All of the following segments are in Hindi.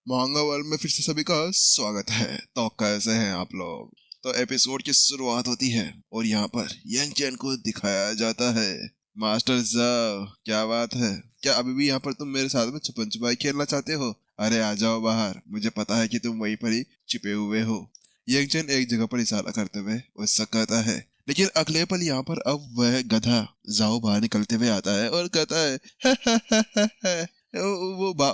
मांगा वर्ल्ड में फिर से सभी का स्वागत है। तो कैसे हैं आप लोग? तो एपिसोड की शुरुआत होती है और यहाँ पर यंग चैन को दिखाया जाता है। मास्टर जाओ, क्या बात है? क्या अभी भी यहाँ पर तुम मेरे साथ में छुपन छुपाई खेलना चाहते हो? अरे आ जाओ बाहर, मुझे पता है कि तुम वहीं पर ही छिपे हुए हो। यंग चैन एक जगह पर इशारा करते हुए उससे कहता है, लेकिन अगले पल यहाँ पर अब वह गधा जाओ बाहर निकलते हुए आता है और कहता है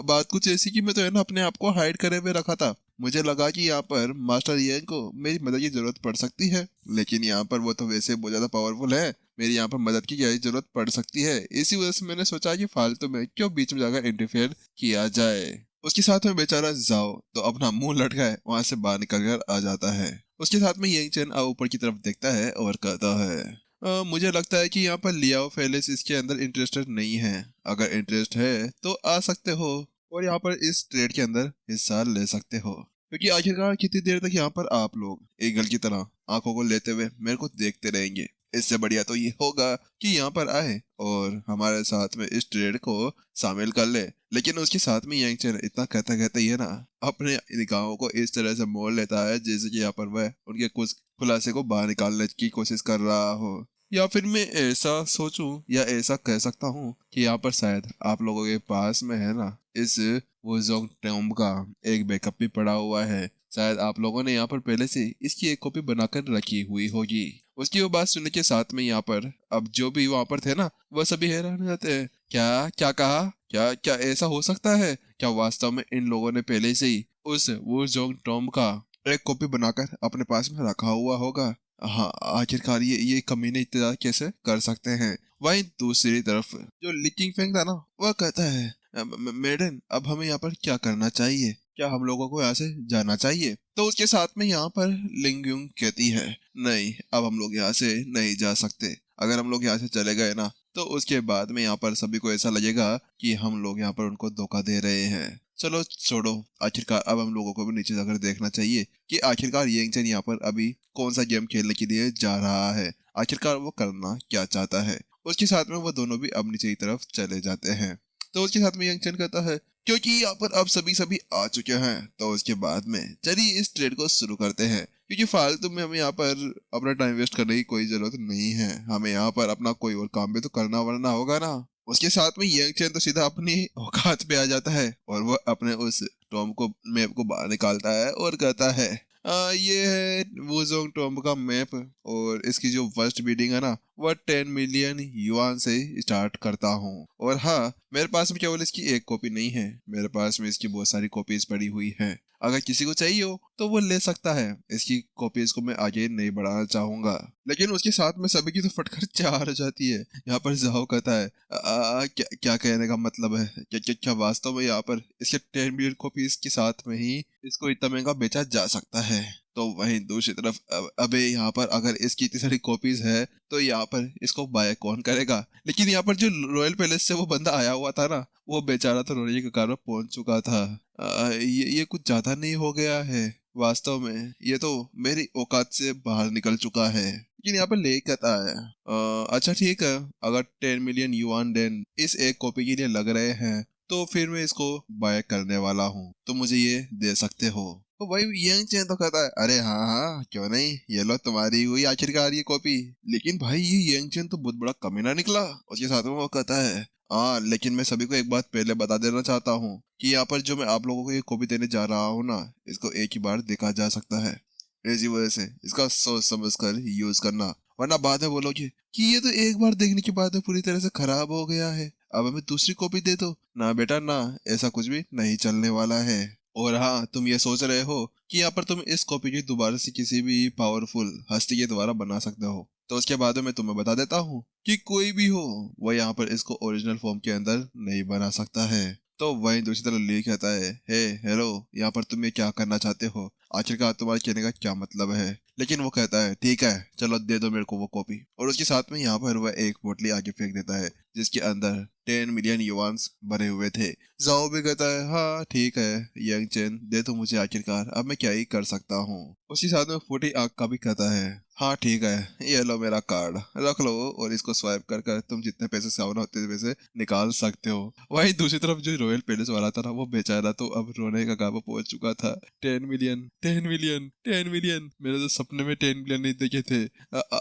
बात कुछ ऐसी कि मैं तो है ना अपने आप को हाइड करे हुए रखा था। मुझे लगा कि यहाँ पर मास्टर येन को मेरी मदद की जरूरत पड़ सकती है, लेकिन यहाँ पर वो तो वैसे बहुत ज्यादा पावरफुल है। मेरी यहाँ पर मदद की क्या ही जरूरत पड़ सकती है। इसी वजह से मैंने सोचा कि फालतू में क्यों बीच में जाकर इंटरफेयर किया जाए। उसके साथ में बेचारा जाओ तो अपना मुंह लटकाए वहां से बाहर निकल कर आ जाता है। उसके साथ में यंग चैन ऊपर की तरफ देखता है और कहता है, मुझे लगता है कि यहाँ पर लियाओ फेलिस इसके अंदर इंटरेस्टेड नहीं है। अगर इंटरेस्ट है तो आ सकते हो और यहाँ पर इस ट्रेड के अंदर हिस्सा ले सकते हो, क्योंकि आखिरकार कितनी देर तक यहाँ पर आप लोग ईगल की तरह आंखों को लेते हुए मेरे को देखते रहेंगे। इससे बढ़िया तो ये होगा कि यहाँ पर आए और हमारे साथ में इस ट्रेड को शामिल कर ले। लेकिन उसके साथ में यंग चैन इतना कहता कहता ही है ना, अपने निगाहों को इस तरह से मोड़ लेता है जैसे कि यहाँ पर वह उनके कुछ खुलासे को बाहर निकालने की कोशिश कर रहा हो। या फिर मैं ऐसा सोचूं या ऐसा कह सकता हूँ कि यहाँ पर शायद आप लोगों के पास में है ना इस वुजोंग टॉम्ब का एक बैकअप भी पड़ा हुआ है। शायद आप लोगों ने यहाँ पर पहले से इसकी एक कॉपी बनाकर रखी हुई होगी। उसकी वो बात सुनने के साथ में यहाँ पर अब जो भी वहां पर थे ना वह सभी हैरान हो जाते हैं। क्या क्या कहा? क्या क्या ऐसा हो सकता है? क्या वास्तव में इन लोगों ने पहले से ही उस वुजोंग टॉम्ब का एक कॉपी बनाकर अपने पास में रखा हुआ होगा? हाँ, आखिरकार ये कमीने इतना ज्यादा कैसे कर सकते हैं? वहीं दूसरी तरफ जो लिकिंग फेंग था ना वह कहता है, मेडन अब हमें यहाँ पर क्या करना चाहिए? क्या हम लोगों को यहाँ से जाना चाहिए? तो उसके साथ में यहाँ पर लिंगयुंग कहती है, नहीं अब हम लोग यहाँ से नहीं जा सकते। अगर हम लोग यहाँ से चले गए ना तो उसके बाद में यहाँ पर सभी को ऐसा लगेगा कि हम लोग यहाँ पर उनको धोखा दे रहे हैं। चलो छोड़ो, आखिरकार अब हम लोगों को भी नीचे जाकर देखना चाहिए कि आखिरकार येंग चेन यहाँ पर अभी कौन सा गेम खेलने के लिए जा रहा है, आखिरकार वो करना क्या चाहता है। उसके साथ में वो दोनों भी अब नीचे की तरफ चले जाते हैं। तो उसके साथ में यंग चेन कहता है, क्योंकि यहाँ पर अब सभी सभी आ चुके हैं तो उसके बाद में चलिए इस ट्रेड को शुरू करते हैं, क्योंकि फालतू में हमें यहाँ पर अपना टाइम वेस्ट करने की कोई जरूरत नहीं है। हमें यहाँ पर अपना कोई और काम भी तो करना वरना होगा ना। उसके साथ में यंग चैन तो सीधा अपनी औकात पे आ जाता है और वह अपने उस टॉम को मैप को बाहर निकालता है और कहता है, ये है वुजोंग टॉम्ब का मैप और इसकी जो फर्स्ट बीडिंग है ना वह 10 मिलियन युआन से स्टार्ट करता हूँ। और हाँ, मेरे पास में केवल इसकी एक कॉपी नहीं है, मेरे पास में इसकी बहुत सारी कॉपीज पड़ी हुई हैं। अगर किसी को चाहिए हो तो वो ले सकता है। इसकी कॉपीज को मैं आगे नहीं बढ़ाना चाहूंगा। लेकिन उसके साथ में सभी की तो फटकर चार हो जाती है। यहाँ पर जाओ कहता है, क्या क्या कहने का मतलब है? क्या क्या क्या वास्तव में यहाँ पर इसके 10 मिलियन कॉपीज के साथ में ही इसको इतना महंगा बेचा जा सकता है? तो वहीं दूसरी तरफ अबे यहाँ पर अगर इसकी इतनी सारी कॉपीज है तो यहाँ पर इसको बाय कौन करेगा? लेकिन यहाँ पर जो रॉयल पैलेस से वो बंदा आया हुआ था ना वो बेचारा तो रोने के कगार पर पहुंच चुका था। ये कुछ ज्यादा नहीं हो गया है? वास्तव में ये तो मेरी औकात से बाहर निकल चुका है। लेकिन यहाँ पर ले कहता है, अच्छा ठीक है, अगर 10 मिलियन युआन देन इस एक कॉपी के लिए लग रहे हैं तो फिर मैं इसको बाय करने वाला हूँ, तो मुझे ये दे सकते हो। तो भाई यंग चैन तो कहता है, अरे हाँ हाँ क्यों नहीं, ये लो तुम्हारी हुई आखिरकार ये कॉपी। लेकिन भाई ये यंग चैन तो बहुत बड़ा कमीना निकला। उसके साथ में वो कहता है, हाँ लेकिन मैं सभी को एक बात पहले बता देना चाहता हूँ कि यहाँ पर जो मैं आप लोगों को ये कॉपी देने जा रहा हूँ ना इसको एक ही बार देखा जा सकता है। इसी वजह से इसका सोच समझ कर यूज करना, वरना बाद में बोलोगे कि ये तो एक बार देखने के बाद में पूरी तरह से खराब हो गया है, अब हमें दूसरी कॉपी दे दो ना। बेटा ना, ऐसा कुछ भी नहीं चलने वाला है। और हाँ, तुम ये सोच रहे हो कि यहाँ पर तुम इस कॉपी की दोबारा से किसी भी पावरफुल हस्ती के द्वारा बना सकते हो, तो उसके बाद में तुम्हें बता देता हूँ कि कोई भी हो वो यहाँ पर इसको ओरिजिनल फॉर्म के अंदर नहीं बना सकता है। तो वहीं दूसरी तरफ ली कहता है, हे हेलो, यहाँ पर तुम ये क्या करना चाहते हो? आखिरकार तुम्हारे कहने का क्या मतलब है? लेकिन वो कहता है, ठीक है चलो दे दो मेरे को वो कॉपी। और उसके साथ में यहाँ पर वह एक पोटली आगे फेंक देता है जिसके अंदर 10 मिलियन युआन्स भरे हुए थे। जाओ भी कहता है हाँ ठीक है यंग चेन, दे तो मुझे आखिरकार, अब मैं क्या ही कर सकता हूँ। उसी साथ में फूटी आंख का भी कहता है हाँ ठीक है, ये लो मेरा कार्ड, रख लो और इसको स्वाइप कर कर तुम जितने पैसे से आवना उतने पैसे निकाल सकते हो। वहीं दूसरी तरफ जो रॉयल पैलेस वाला था ना, वो बेचारा तो अब रोने का गावा पहुंच चुका था। 10 मिलियन 10 मिलियन 10 मिलियन, मेरे तो सपने में 10 मिलियन नहीं देखे थे।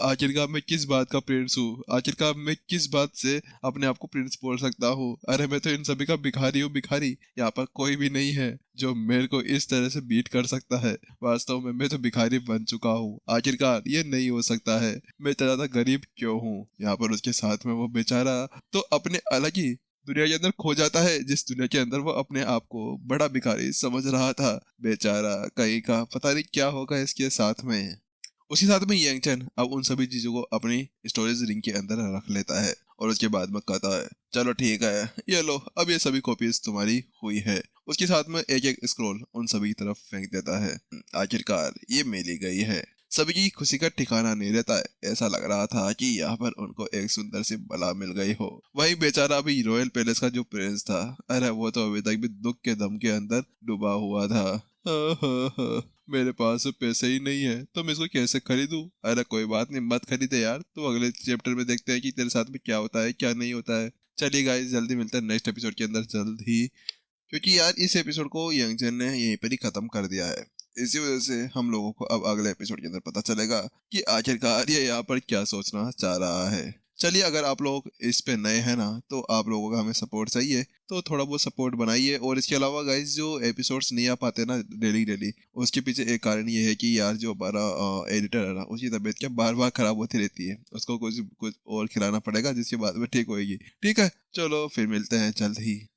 आखिरकार मैं किस बात का प्रिंस हूँ, आखिरकार मैं किस बात से अपने आप को प्रिंस बोल सकता हूँ। अरे मैं तो इन सभी का भिखारी हूँ भिखारी, यहाँ पर कोई भी नहीं है जो मेरे को इस तरह से बीट कर सकता है। वास्तव में मैं तो भिखारी बन चुका हूँ, आखिरकार ये नहीं हो सकता है, मैं इतना ज्यादा गरीब क्यों हूँ। यहाँ पर उसके साथ में वो बेचारा तो अपने अलग ही दुनिया के अंदर खो जाता है, जिस दुनिया के अंदर वो अपने आप को बड़ा भिखारी समझ रहा था। बेचारा कहीं का पता नहीं क्या होगा इसके साथ में। उसी साथ में यंग चैन अब उन सभी चीजों को अपनी स्टोरेज रिंग के अंदर रख लेता है और उसके बाद में कहता है चलो ठीक है ये लो, अब ये सभी कॉपीज तुम्हारी हुई है। उसके साथ में एक एक स्क्रॉल उन सभी की तरफ फेंक देता है। आखिरकार ये मिली गई है। सभी की खुशी का ठिकाना नहीं रहता है। ऐसा लग रहा था कि यहाँ पर उनको एक सुंदर सी बला मिल गई हो। वही बेचारा अभी रॉयल पैलेस का जो प्रिंस था, अरे वो तो अभी तक भी दुख के दम के अंदर डूबा हुआ था। मेरे पास पैसे ही नहीं है तो मैं इसको कैसे खरीदूं। अरे कोई बात नहीं, मत खरीदे यार, तो अगले चैप्टर में देखते हैं कि तेरे साथ में क्या होता है क्या नहीं होता है। चलिए गाइस जल्दी मिलते हैं नेक्स्ट एपिसोड के अंदर जल्द ही, क्योंकि यार इस एपिसोड को यंग चैन ने यहीं पर ही खत्म कर दिया है। इसी वजह से हम लोगों को अब अगले एपिसोड के अंदर पता चलेगा कि आखिरकार ये यहाँ पर क्या सोचना चाह रहा है। चलिए अगर आप लोग इस पे नए हैं ना, तो आप लोगों का हमें सपोर्ट चाहिए तो थोड़ा बहुत सपोर्ट बनाइए। और इसके अलावा गाइस जो एपिसोड्स नहीं आ पाते ना डेली डेली, उसके पीछे एक कारण ये है कि यार जो हमारा एडिटर है ना, उसकी तबीयत क्या बार बार खराब होती रहती है, उसको कुछ कुछ और खिलाना पड़ेगा जिसके बाद में ठीक होएगी। ठीक है चलो फिर मिलते हैं जल्द ही।